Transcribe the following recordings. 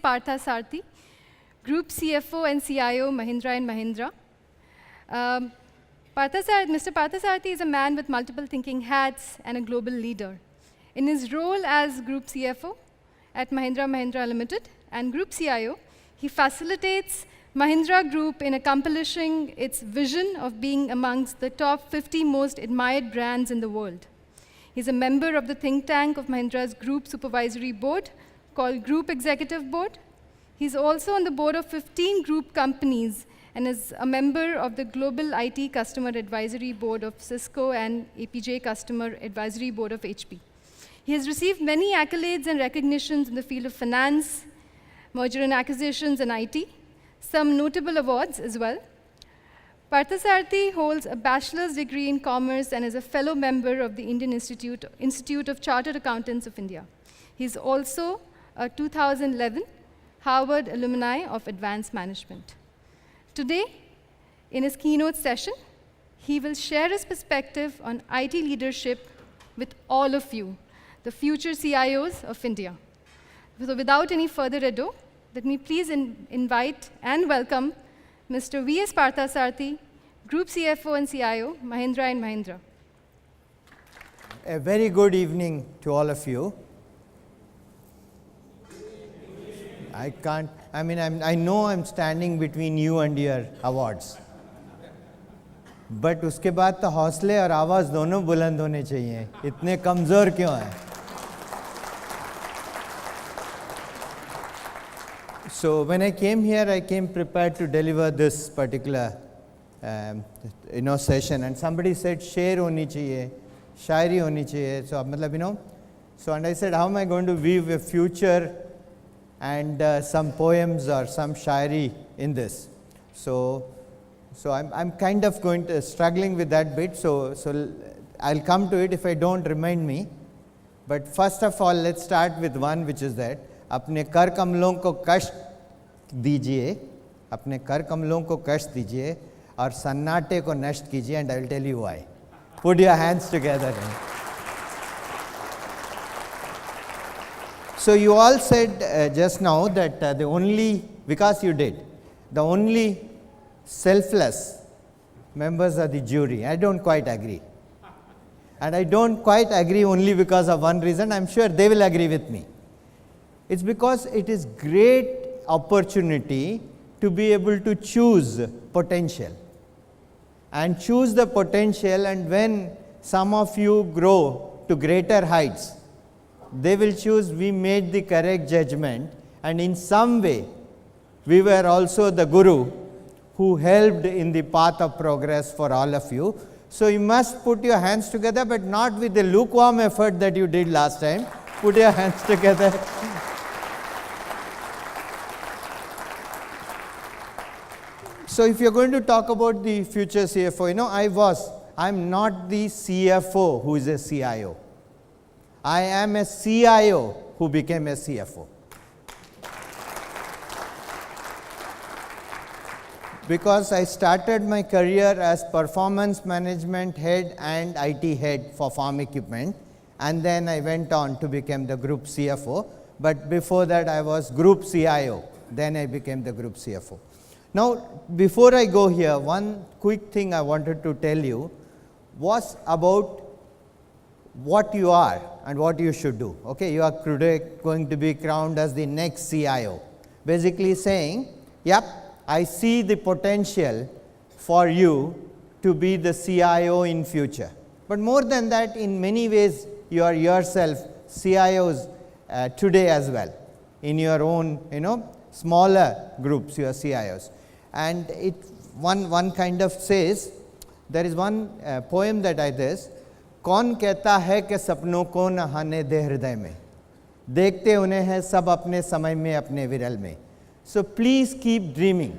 Parthasarathy, Group CFO and CIO, Mahindra and Mahindra. Mr. Parthasarathy is a man with multiple thinking hats and a global leader. In his role as Group CFO at Mahindra Mahindra Limited and Group CIO, he facilitates Mahindra Group in accomplishing its vision of being amongst the top 50 most admired brands in the world. He's a member of the think tank of Mahindra's Group Supervisory Board called Group Executive Board. He's also on the board of 15 group companies and is a member of the Global IT Customer Advisory Board of Cisco and APJ Customer Advisory Board of HP. He has received many accolades and recognitions in the field of finance, merger and acquisitions, and IT, some notable awards as well. Parthasarathy holds a bachelor's degree in commerce and is a fellow member of the Indian Institute of Chartered Accountants of India. He's also a 2011 Harvard alumni of Advanced Management. Today, in his keynote session, he will share his perspective on IT leadership with all of you, the future CIOs of India. So without any further ado, let me please invite and welcome Mr. V.S. Parthasarathy, Group CFO and CIO, Mahindra and Mahindra. A very good evening to all of you. I know I'm standing between you and your awards. But उसके बाद तो हौसले और आवाज़ दोनों बुलंद होने चाहिए. इतने कमज़ोर क्यों हैं? So when I came here, I came prepared to deliver this particular session, and somebody said शेर होनी चाहिए, शायरी होनी चाहिए. So मतलब so and I said, how am I going to weave a future and some poems or some shairi in this? So I'm kind of struggling with that bit. So I'll come to it if I don't, remind me. But first of all, let's start with one, which is that अपने कर कमलों को कष्ट दीजिए, अपने कर कमलों को कष्ट दीजिए और सन्नाटे को नष्ट कीजिए, and I will tell you why. Put your hands together. So you all said just now that the only selfless members of the jury. I don't quite agree. And I don't quite agree only because of one reason. I'm sure they will agree with me. It's because it is great opportunity to be able to choose potential. And choose the potential, and when some of you grow to greater heights, they will choose we made the correct judgment, and in some way we were also the guru who helped in the path of progress for all of you. So you must put your hands together, but not with the lukewarm effort that you did last time. Put your hands together. So if you're going to talk about the future CFO, I'm not the CFO who is a CIO. I am a CIO who became a CFO. Because I started my career as performance management head and IT head for farm equipment, and then I went on to become the group CFO. But before that, I was group CIO. Then I became the group CFO. Now, before I go here, one quick thing I wanted to tell you was about what you are and what you should do. Okay, you are today going to be crowned as the next CIO. Basically saying, yep, I see the potential for you to be the CIO in future. But more than that, in many ways, you are yourself CIOs today as well. In your own, smaller groups, you are CIOs. And one kind of says, there is one poem that I this, कौन कहता है कि सपनों को न आने दे हृदय में, देखते उन्हें है सब अपने समय में अपने विरल में. So please keep dreaming,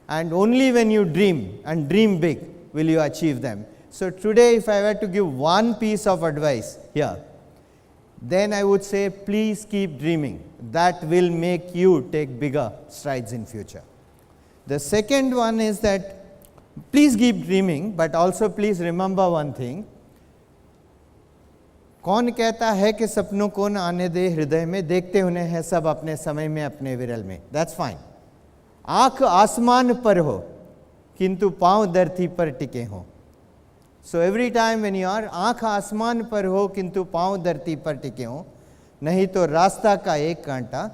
and only when you dream and dream big will you achieve them. So today, if I were to give one piece of advice here, then I would say please keep dreaming. That will make you take bigger strides in future. The second one is that please keep dreaming, but also please remember one thing. कौन कहता है कि सपनों को न आने दे हृदय में, देखते उन्हें है सब अपने समय में अपने विरल में. That's fine. आंख आसमान पर हो किंतु पांव धरती पर टिके हों. So every time when you are, आंख आसमान पर हो किंतु पांव धरती पर टिके हों, नहीं तो रास्ता का एक कांटा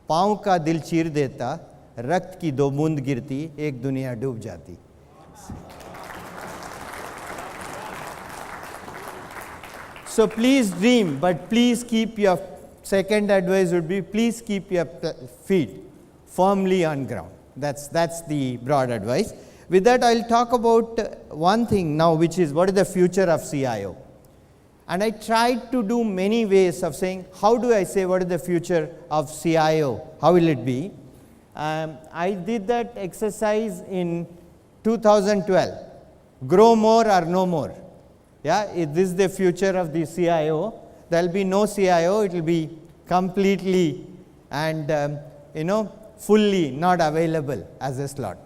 पांव का दिल चीर देता, रक्त की 2 बूंद गिरती, एक दुनिया डूब जाती. So please dream, but please keep your, second advice would be, please keep your feet firmly on ground. That's the broad advice. With that, I'll talk about one thing now, which is what is the future of CIO. And I tried to do many ways of saying, how do I say what is the future of CIO? How will it be? I did that exercise in 2012. Grow more or no more. Yeah, if this is the future of the CIO, there will be no CIO, it will be completely and fully not available as a slot.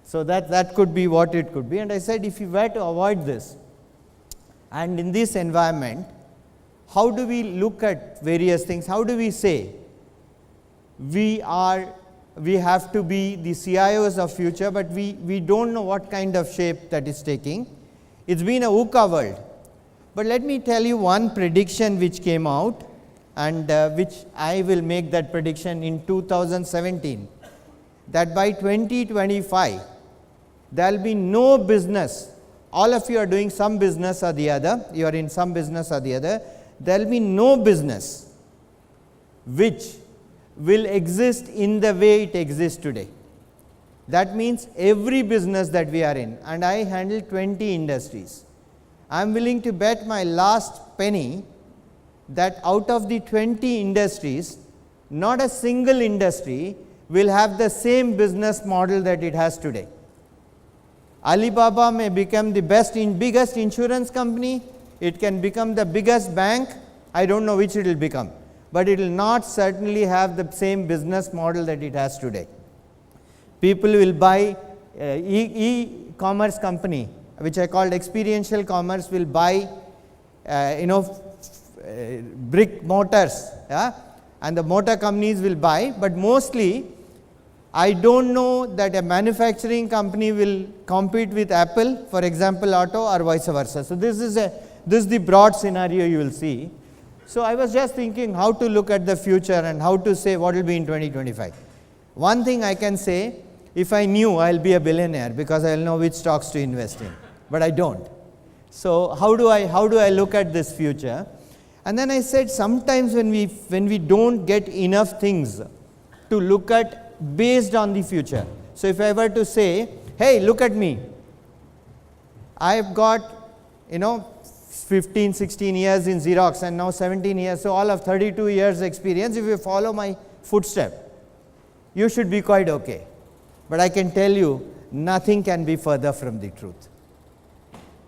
So that could be what it could be. And I said, if you were to avoid this, and in this environment, how do we look at various things? How do we say we have to be the CIOs of future, but we don't know what kind of shape that is taking. It's been a VUCA world. But let me tell you one prediction which came out, and which I will make that prediction in 2017, that by 2025, there will be no business. All of you are doing some business or the other, you are in some business or the other. There will be no business which will exist in the way it exists today. That means every business that we are in, and I handle 20 industries. I am willing to bet my last penny that out of the 20 industries, not a single industry will have the same business model that it has today. Alibaba may become the biggest insurance company, it can become the biggest bank, I don't know which it will become, but it will not certainly have the same business model that it has today. People will buy e-commerce company, which I called experiential commerce, will buy brick motors, yeah? And the motor companies will buy, but mostly I don't know that a manufacturing company will compete with Apple, for example, auto, or vice versa. So this is the broad scenario you will see. So I was just thinking how to look at the future and how to say what will be in 2025. One thing I can say, if I knew, I'll be a billionaire because I'll know which stocks to invest in, but I don't. So how do I look at this future? And then I said, sometimes when we don't get enough things to look at based on the future. So if I were to say, hey, look at me, I've got 15, 16 years in Xerox and now 17 years, so all of 32 years experience. If you follow my footstep, you should be quite okay. But I can tell you, nothing can be further from the truth.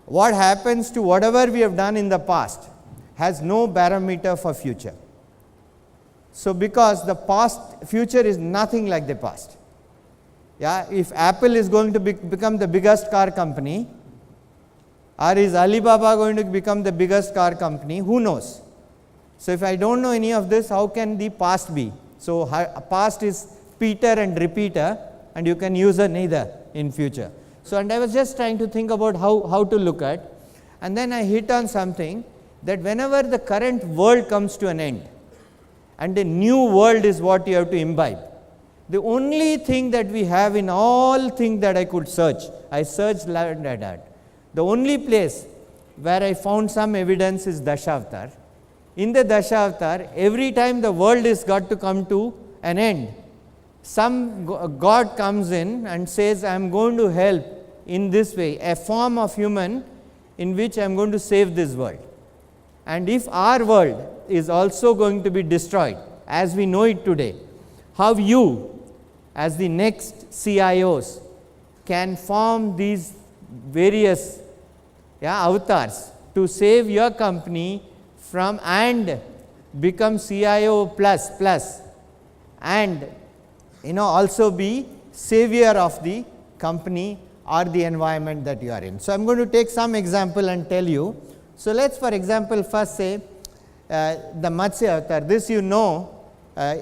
What happens to whatever we have done in the past has no barometer for future. So because the future is nothing like the past. Yeah, if Apple is going to become the biggest car company, or is Alibaba going to become the biggest car company, who knows? So if I don't know any of this, how can the past be? So past is Peter and repeater, and you can use a neither in future. So and I was just trying to think about how to look at, and then I hit on something that whenever the current world comes to an end, and a new world is what you have to imbibe. The only thing that we have in all things that I could search, I searched that. The only place where I found some evidence is Dashavatar. In the Dashavatar, every time the world is got to come to an end, some God comes in and says, I am going to help in this way, a form of human in which I am going to save this world. And if our world is also going to be destroyed as we know it today, how you as the next CIOs can form these various avatars to save your company from and become CIO plus and also be savior of the company or the environment that you are in. So I am going to take some example and tell you So let's for example first say the Matsya avatar. This you know,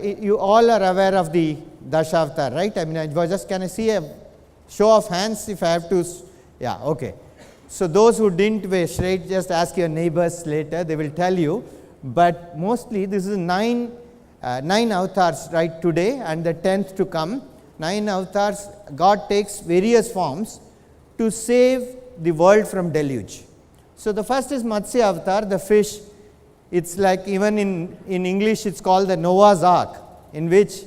you all are aware of the Dashavatar, right? I mean, I was just, can I see a show of hands if I have to? Yeah, okay. So those who didn't wish, right, just ask your neighbors later, they will tell you. But mostly this is nine avatars right today and the 10th to come. 9 avatars, God takes various forms to save the world from deluge. So the first is Matsya avatar, the fish. It's like, even in English it's called the Noah's Ark, in which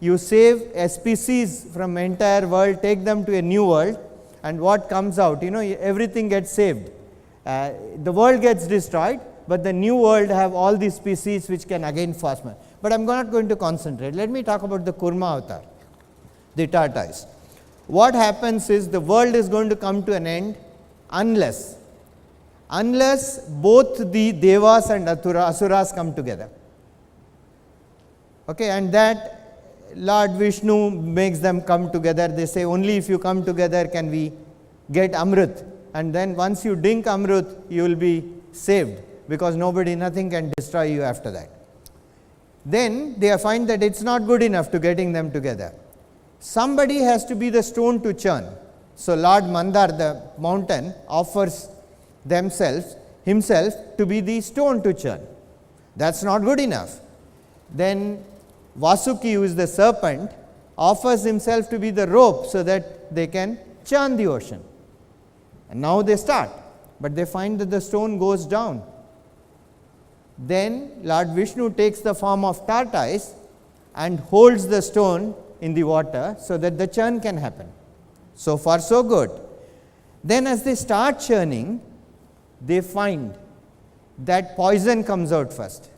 you save a species from entire world, take them to a new world, and what comes out, everything gets saved. The world gets destroyed, but the new world have all these species which can again form. But I am not going to concentrate. Let me talk about the Kurma avatar, the tortoise. What happens is the world is going to come to an end unless both the Devas and Asuras come together. Okay, and that Lord Vishnu makes them come together. They say only if you come together can we get Amrit, and then once you drink Amrit you will be saved, because nothing can destroy you after that. Then they find that it's not good enough to getting them together. Somebody has to be the stone to churn. So Lord Mandar, the mountain, offers himself to be the stone to churn. That's not good enough. Then Vasuki, who is the serpent, offers himself to be the rope so that they can churn the ocean. And now they start, but they find that the stone goes down. Then Lord Vishnu takes the form of tortoise and holds the stone in the water so that the churn can happen. So far so good. Then as they start churning, they find that poison comes out first.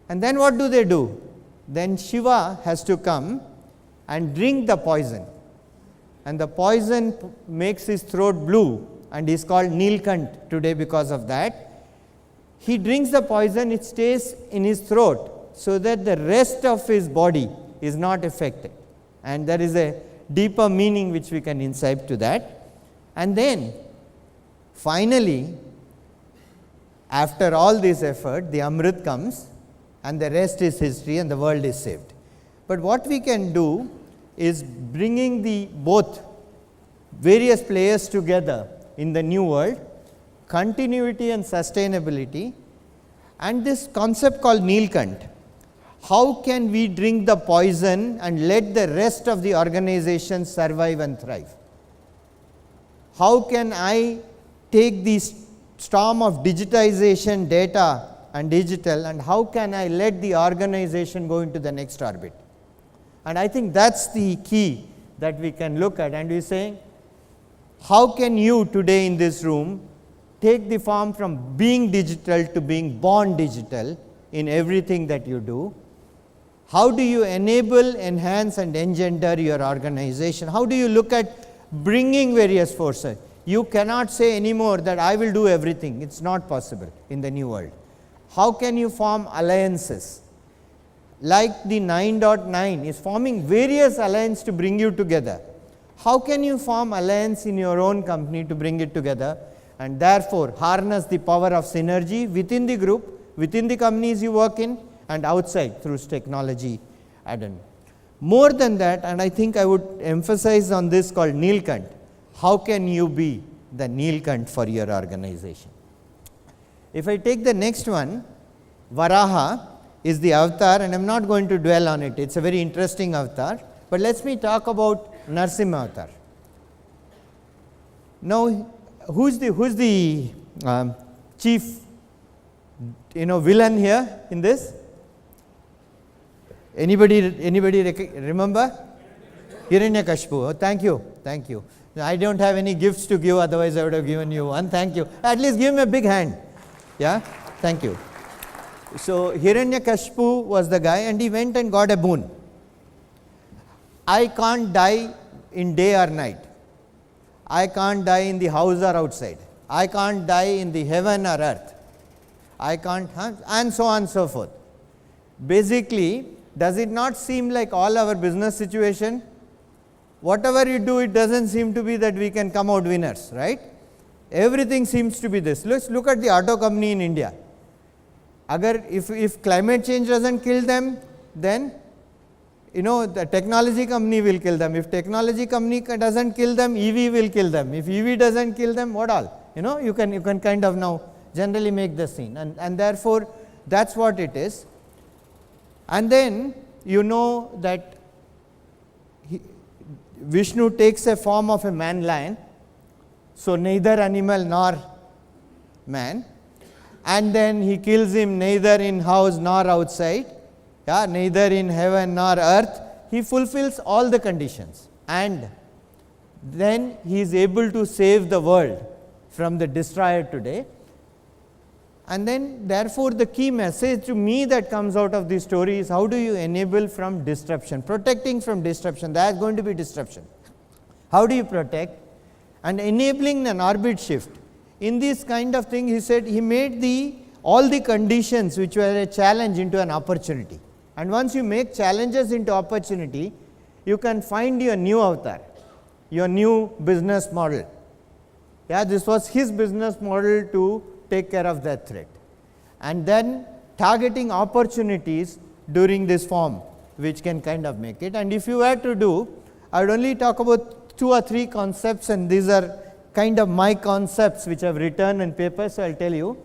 And then what do? Then Shiva has to come and drink the poison. And the poison makes his throat blue, and he is called Nilkant today because of that. He drinks the poison, it stays in his throat so that the rest of his body is not affected. And there is a deeper meaning which we can insight to that. And then finally, after all this effort, the Amrit comes and the rest is history and the world is saved. But what we can do is bringing the both various players together in the new world, continuity and sustainability, and this concept called Nilkant. How can we drink the poison and let the rest of the organization survive and thrive? How can I take this storm of digitization, data and digital, and how can I let the organization go into the next orbit? And I think that's the key that we can look at, and we are saying, how can you today in this room take the form from being digital to being born digital in everything that you do? How do you enable, enhance and engender your organization? How do you look at bringing various forces? You cannot say anymore that I will do everything. It's not possible in the new world. How can you form alliances? Like the 9.9 is forming various alliances to bring you together. How can you form alliance in your own company to bring it together, and therefore harness the power of synergy within the group, within the companies you work in, and outside through technology add-on. More than that, and I think I would emphasize on this called Nilkant. How can you be the Nilkant for your organization? If I take the next one, Varaha is the avatar, and I am not going to dwell on it. It's a very interesting avatar, but let me talk about Narsimha avatar. Now, who's the chief villain here in this? Anybody remember? Hiranyakashipu. Oh, thank you. I don't have any gifts to give, otherwise I would have given you one. Thank you. At least give me a big hand. Yeah, thank you. So Hiranyakashipu was the guy, and he went and got a boon. I can't die in day or night. I can't die in the house or outside. I can't die in the heaven or earth. I can't, and so on and so forth. Basically, does it not seem like all our business situation? Whatever you do, it doesn't seem to be that we can come out winners, right? everything seems to be this. Let's look at the auto company in India. If climate change doesn't kill them, then the technology company will kill them. If technology company doesn't kill them, EV will kill them. If EV doesn't kill them, what all? You can kind of now generally make the scene, and therefore that's what it is. And then that Vishnu takes a form of a man lion, so neither animal nor man, and then he kills him neither in house nor outside, neither in heaven nor earth. He fulfills all the conditions, and then he is able to save the world from the destroyer today. And then therefore the key message to me that comes out of this story is, how do you enable from disruption, protecting from disruption? There is going to be disruption. How do you protect? And enabling an orbit shift. In this kind of thing, he said he made all the conditions which were a challenge into an opportunity. And once you make challenges into opportunity, you can find your new avatar, your new business model. This was his business model to take care of that threat, and then targeting opportunities during this form, which can kind of make it. And if you were to do, I would only talk about 2 or 3 concepts, and these are kind of my concepts which I have written in paper, so I will tell you.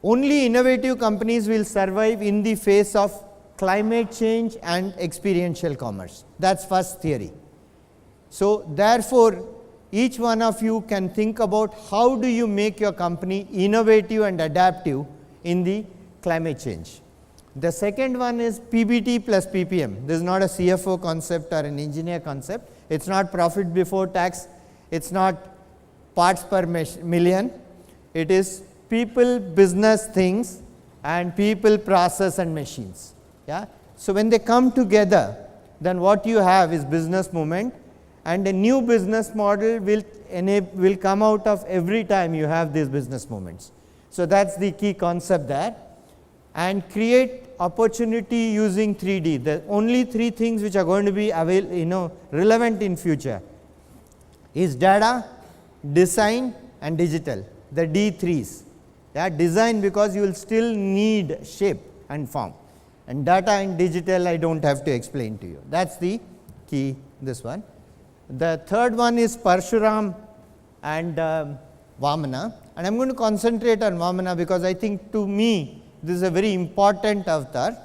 Only innovative companies will survive in the face of climate change and experiential commerce. That is first theory. So therefore, each one of you can think about how do you make your company innovative and adaptive in the climate change. The second one is PBT plus PPM. This is not a CFO concept or an engineer concept. It is not profit before tax. It is not parts per million. It is people, business, things, and people, process, and machines. So when they come together, then what you have is business movement, and a new business model will come out of every time you have these business movements. So that is the key concept there. And create opportunity using 3D. The only 3 things which are going to be relevant in future is data, design, and digital, the D3s. Design, because you will still need shape and form, and data and digital I do not have to explain to you. That is the key, this one. The third one is Parshuram and Vamana, and I am going to concentrate on Vamana because I think to me this is a very important avatar.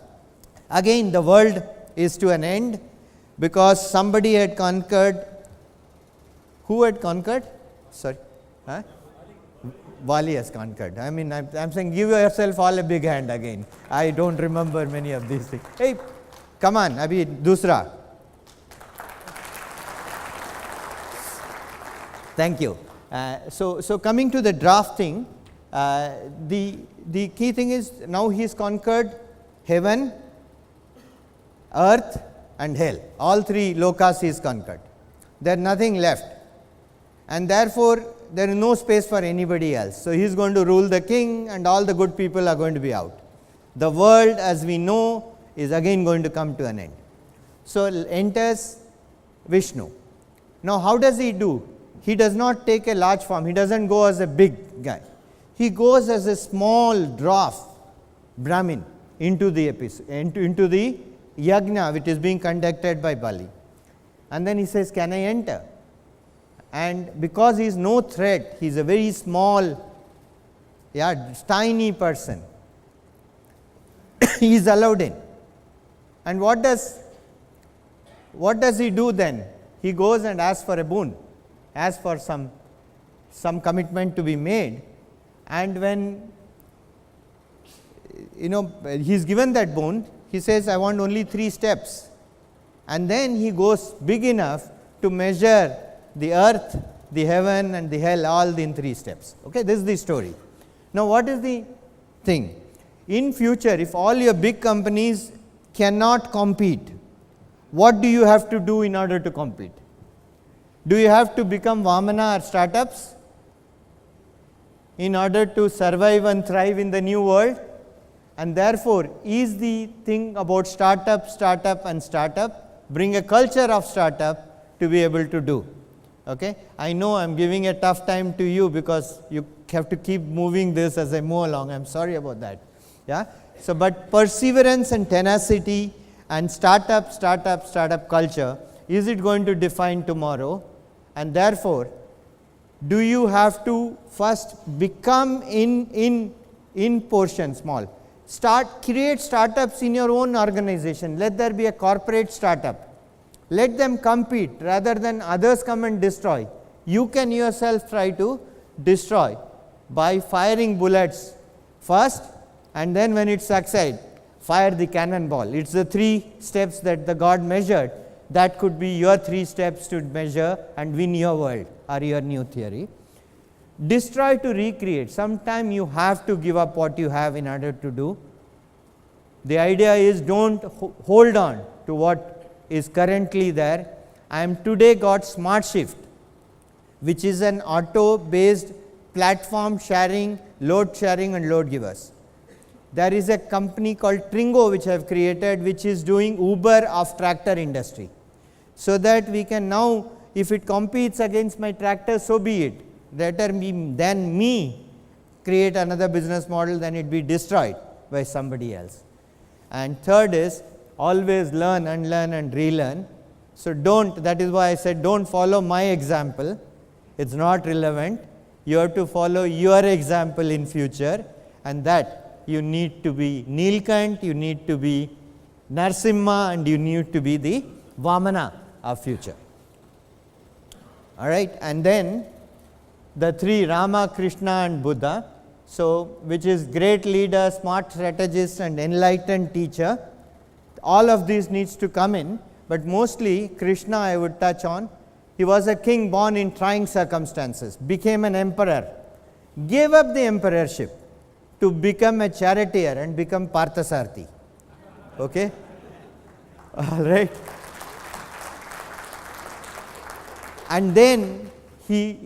Again, the world is to an end because somebody had conquered. Who had conquered? Sorry, Bali has conquered. I mean, I am saying give yourself all a big hand again. I do not remember many of these things. Hey, come on, abhi dusra. Thank you. So coming to the drafting, the key thing is now he has conquered heaven, earth, and hell. All 3 lokas he has conquered. There is nothing left, and therefore there is no space for anybody else. So he is going to rule the king, and all the good people are going to be out. The world as we know is again going to come to an end. So enters Vishnu. Now how does he do? He does not take a large form. He does not go as a big guy. He goes as a small dwarf Brahmin into the yajna which is being conducted by Bali. And then he says, can I enter? And because he is no threat, he is a very small, tiny person, he is allowed in. And what does he do then? He goes and asks for a boon, asks for some commitment to be made, and when he is given that boon, he says, I want only 3 steps, and then he goes big enough to measure the earth, the heaven, and the hell all in 3 steps. Okay, this is the story. Now what is the thing? In future, if all your big companies cannot compete, what do you have to do in order to compete? Do you have to become Vamana or startups in order to survive and thrive in the new world? And therefore, is the thing about startup, bring a culture of startup to be able to do. Okay? I know I'm giving a tough time to you because you have to keep moving this as I move along. I'm sorry about that. Yeah? So, but perseverance and tenacity and startup culture, is it going to define tomorrow? And therefore, do you have to first become in portion small? Create startups in your own organization. Let there be a corporate startup. Let them compete rather than others come and destroy. You can yourself try to destroy by firing bullets first, and then when it succeeds, fire the cannonball. It's the 3 steps that the God measured. That could be your 3 steps to measure and win your world or your new theory. Destroy to recreate. Sometime you have to give up what you have in order to do. The idea is don't hold on to what is currently there. I am today got Smart Shift, which is an auto based platform sharing, load sharing and load givers. There is a company called Tringo which I have created, which is doing Uber of tractor industry. So that we can now, if it competes against my tractor, so be it. Rather than me create another business model, then it be destroyed by somebody else. And third is always learn, unlearn and relearn. So that is why I said don't follow my example, it's not relevant. You have to follow your example in future, and that you need to be Neelkant, you need to be Narsimha, and you need to be the Vamana of future. All right, and then the 3 Rama, Krishna and Buddha, so which is great leader, smart strategist and enlightened teacher. All of these needs to come in, but mostly Krishna I would touch on. He was a king born in trying circumstances, became an emperor, gave up the emperorship to become a charioteer and become Parthasarathy. Okay? All right. And then he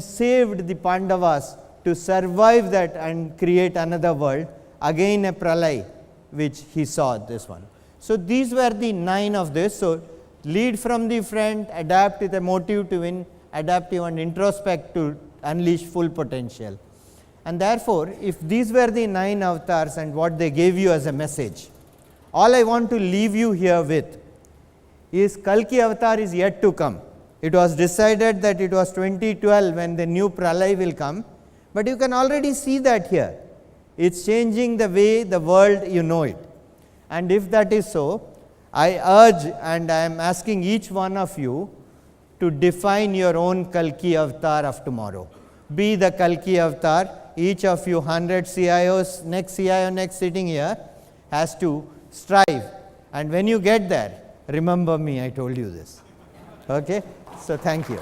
saved the Pandavas to survive that and create another world, again a pralay which he saw this one. So these were the 9 of this. So lead from the front, adapt with a motive to win, adaptive and introspect to unleash full potential. And therefore, if these were the 9 avatars and what they gave you as a message, all I want to leave you here with is Kalki avatar is yet to come. It was decided that it was 2012 when the new pralay will come, but you can already see that here. It's changing the way the world you know it. And if that is so, I urge and I am asking each one of you to define your own Kalki avatar of tomorrow. Be the Kalki avatar. Each of you 100 CIOs, next CIO next sitting here has to strive. And when you get there, remember me, I told you this. Okay? So thank you.